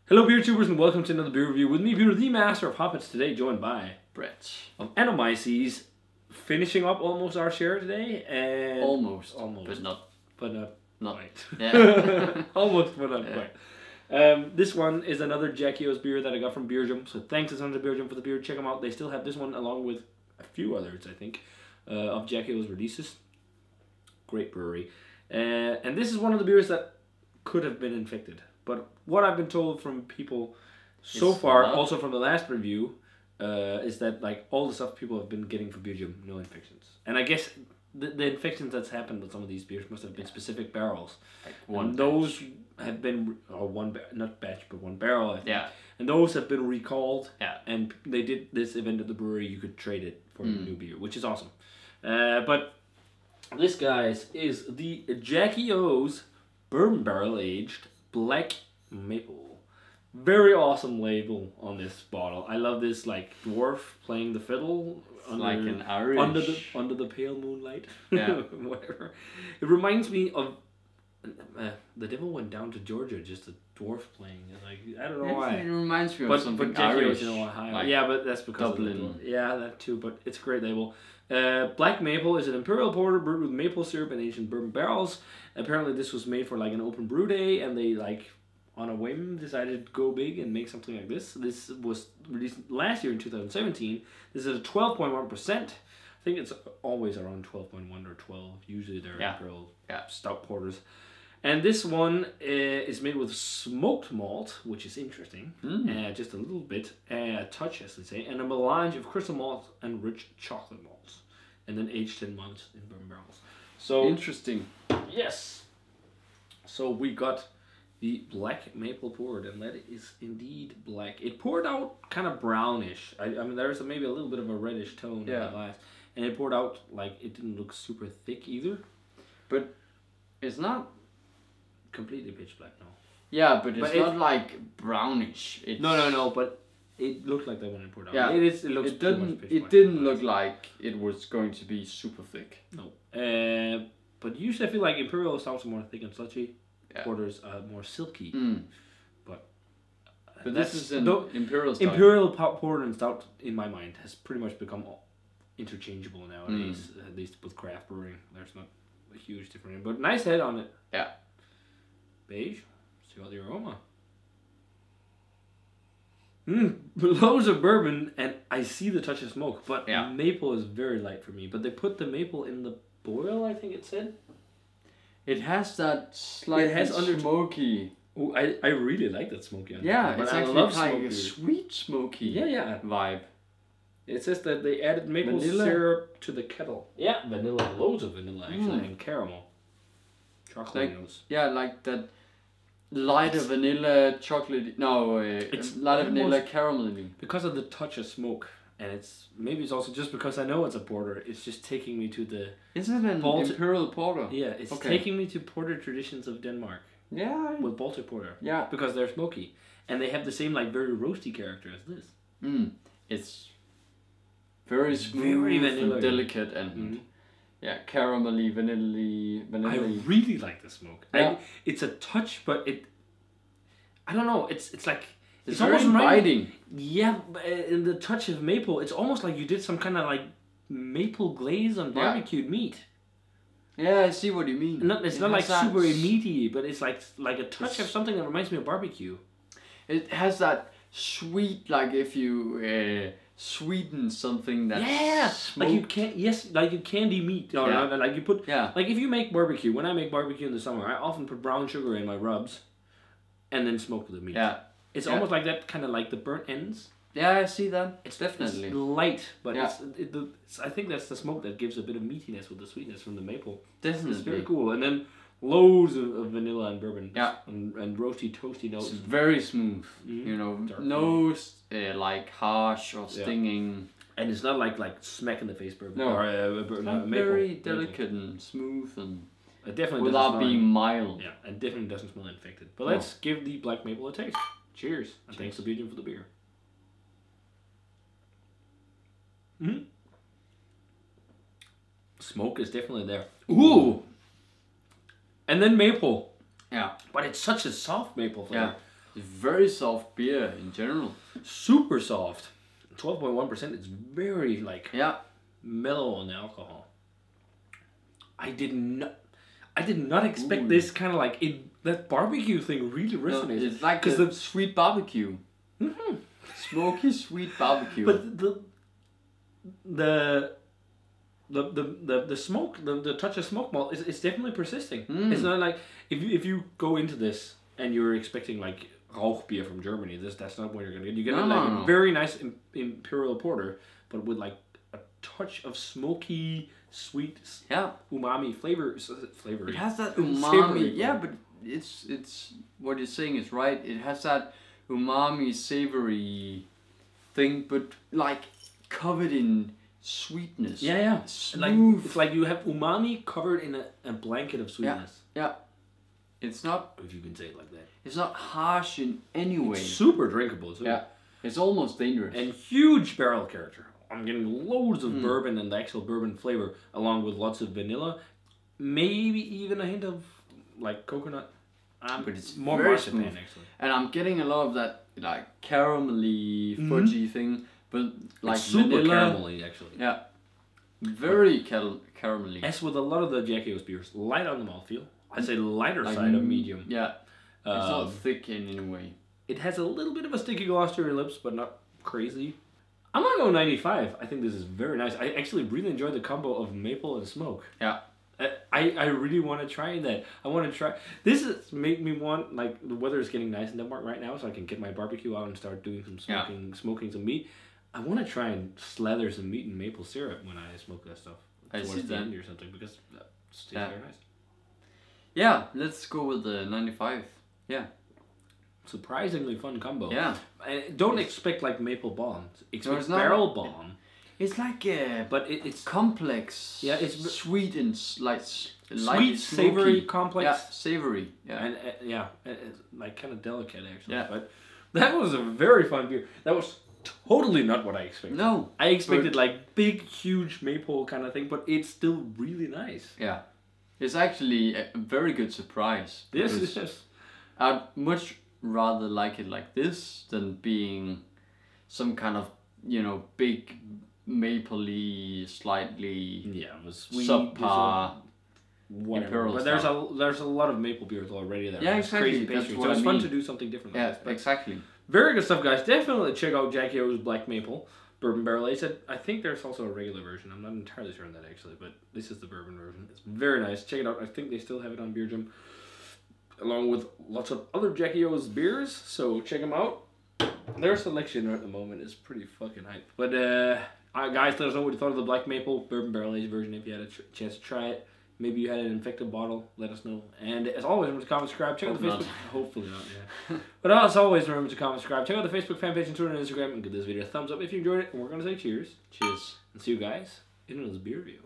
Hello beer tubers and welcome to another beer review with me, Peter, the master of hoppets, today joined by Brett of Anomyces, finishing up almost our share today, and almost, but not quite. Yeah. Almost, but not quite. This one is another Jackios beer that I got from Beer Jump, so thanks to Sons of Beer Jump for the beer. Check them out. They still have this one along with a few others, I think, of Jackios releases. Great brewery. And this is one of the beers that could have been infected. But what I've been told from people so far, also from the last review, is that like all the stuff people have been getting from Beer Jump, no infections. And I guess the infections that's happened with some of these beers must have been specific barrels. Like one those have been, or one, not batch, but one barrel, I think. Yeah. And those have been recalled. Yeah. And they did this event at the brewery, you could trade it for a new beer, which is awesome. But this, guys, is the Jackios Bourbon Barrel Aged Black Maple. Very awesome label on this bottle. I love this like dwarf playing the fiddle under, like an Irish under the pale moonlight. Yeah. Whatever. It reminds me of The Devil Went Down to Georgia, just a dwarf playing. Like I don't know why. It reminds me of something but Irish. You know, Ohio. Like yeah, but that's because Dublin. of the, yeah, that too. But it's a great label. Black Maple is an imperial porter brewed with maple syrup and aged in bourbon barrels. Apparently, this was made for like an open brew day, and they like on a whim decided to go big and make something like this. This was released last year in 2017. This is a 12.1%. I think it's always around 12.1 or 12. Usually they're imperial stout porters. And this one is made with smoked malt, which is interesting. Just a little bit, a touch, as they say, and a melange of crystal malt and rich chocolate malts. And then aged 10 months in bourbon barrels. So interesting. Yes. So we got the black maple poured, and that is indeed black. It poured out kind of brownish. I mean, there's maybe a little bit of a reddish tone in the glass. And it poured out, like, it didn't look super thick either. But it's not completely pitch black, no. Yeah, but it's not like brownish. It's No, but it looked like that when it poured out. Yeah, it looks it didn't look like it was going to be super thick. No. But usually I feel like Imperial stouts are more thick and sludgy. Yeah. Porters are more silky. But this is an Imperial stout. Imperial porter and stout, in my mind, has pretty much become interchangeable nowadays. At least with craft brewing, there's not a huge difference. But nice head on it. Yeah. Beige. See all the aroma. Loads of bourbon, and I see the touch of smoke, but maple is very light for me. But they put the maple in the boil, I think it said. It has that slightly smoky. Oh, I really like that smoky. Yeah, it's actually like a sweet smoky vibe. It says that they added maple syrup to the kettle. Yeah, vanilla, loads of vanilla actually, and caramel. Chocolate notes. Yeah, like that lighter vanilla chocolate. No, it's lighter vanilla caramel. Because of the touch of smoke, and it's also just because I know it's a porter. It's just taking me to the. Isn't it an Imperial porter? Yeah, it's taking me to porter traditions of Denmark. Yeah. With Baltic porter. Yeah. Because they're smoky, and they have the same like very roasty character as this. It's very smooth, very vanilla, and delicate, and caramelly, vanilla. I really like the smoke. Yeah. It's a touch, but I don't know. It's like it's almost inviting. Yeah, in the touch of maple, it's almost like you did some kind of like maple glaze on barbecued meat. Yeah, I see what you mean. It's not like super meaty, but it's like a touch of something that reminds me of barbecue. It has that sweet, like if you sweeten something that's smoked. Like you candy meat. No, like you put like if you make barbecue. When I make barbecue in the summer, I often put brown sugar in my rubs, and then smoke the meat. Yeah, it's almost like that, kind of like the burnt ends. Yeah, I see that. It's definitely it's light, but I think that's the smoke that gives a bit of meatiness with the sweetness from the maple. Definitely, it's very cool. And then loads of vanilla and bourbon. Yeah, and roasty, toasty notes. It's very smooth. You know, no like harsh or stinging. And it's not like smack in the face bourbon. No, or maple. Very delicate and smooth and it definitely without being mild. Yeah, and definitely doesn't smell infected. But let's give the black maple a taste. Cheers. And thanks to Beer Jump for the beer. Smoke is definitely there. Ooh! And then maple. Yeah. But it's such a soft maple flavor. It's very soft beer in general. Super soft. 12.1%. It's very like Yeah. mellow on the alcohol. I did not expect Ooh. this kind of like that barbecue thing really No, resonates. it's like the sweet barbecue. Mm-hmm. Smoky sweet barbecue. But the smoke, the touch of smoke malt is definitely persisting. It's not like if you go into this and you're expecting like Rauchbier from Germany, that's not what you're gonna get. You get a very nice Imperial porter, but with like a touch of smoky, sweet, umami flavor. It has that umami. Savory. Yeah, but it's what you're saying is right. It has that umami savory thing, but like covered in sweetness. Yeah. Smooth. It's like you have umami covered in a blanket of sweetness. Yeah. It's not. If you can say it like that. It's not harsh in any way. It's super drinkable too. Yeah. It's almost dangerous. And huge barrel character. I'm getting loads of bourbon and the actual bourbon flavor, along with lots of vanilla, maybe even a hint of like coconut. But it's more very marzipan smooth. actually. And I'm getting a lot of that like caramelly, fudgy thing, but like it's super vanilla. caramelly actually. Yeah. Very caramelly. As with a lot of the Jack Daniel's beers, light on the mouthfeel. I'd say lighter side of medium. Yeah. It's not thick in any way. It has a little bit of a sticky gloss to your lips, but not crazy. I'm gonna go 95. I think this is very nice. I actually really enjoy the combo of maple and smoke. Yeah. I really want to try that. I want to try. This is make me want, like, the weather is getting nice in Denmark right now, so I can get my barbecue out and start doing some smoking some meat. I want to try and slather some meat in maple syrup when I smoke that stuff. I see towards the that. end or something, because that tastes very nice. Yeah, let's go with the 95. Yeah. Surprisingly fun combo. Yeah. Don't expect like maple bomb. Expect it's not. barrel bomb. It's like but it's complex. Yeah, it's sweet and light, sweet, savory, complex. Yeah, savory. Yeah. And it's like kind of delicate actually. Yeah. But that was a very fun beer. That was totally not what I expected. No. I expected like big, huge maple kind of thing, but it's still really nice. Yeah. It's actually a very good surprise. Yes, yes. I'd much rather like it like this than being some kind of, big mapley, slightly it was sweet, subpar whatever. Imperial But there's a lot of maple beers already there. Yeah, exactly. Crazy That's pastry. what So it's I fun mean. to do something different. Yeah, like this, exactly. Very good stuff, guys. Definitely check out Jack Daniel's Black Maple Bourbon Barrel Aged. I think there's also a regular version. I'm not entirely sure on that actually, but this is the bourbon version. It's very nice. Check it out. I think they still have it on Beer Gym, along with lots of other Jack Daniel's beers. So check them out. Their selection at the moment is pretty fucking hype. But guys, let us know what you thought of the Black Maple Bourbon Barrel Aged version. If you had a chance to try it, maybe you had an infected bottle, let us know. And as always, remember to comment, subscribe, check out the Facebook. Hopefully not, yeah. But as always, remember to comment, subscribe, check out the Facebook fan page and Twitter and Instagram, and give this video a thumbs up if you enjoyed it. And we're gonna say cheers. Cheers. And see you guys in another beer review.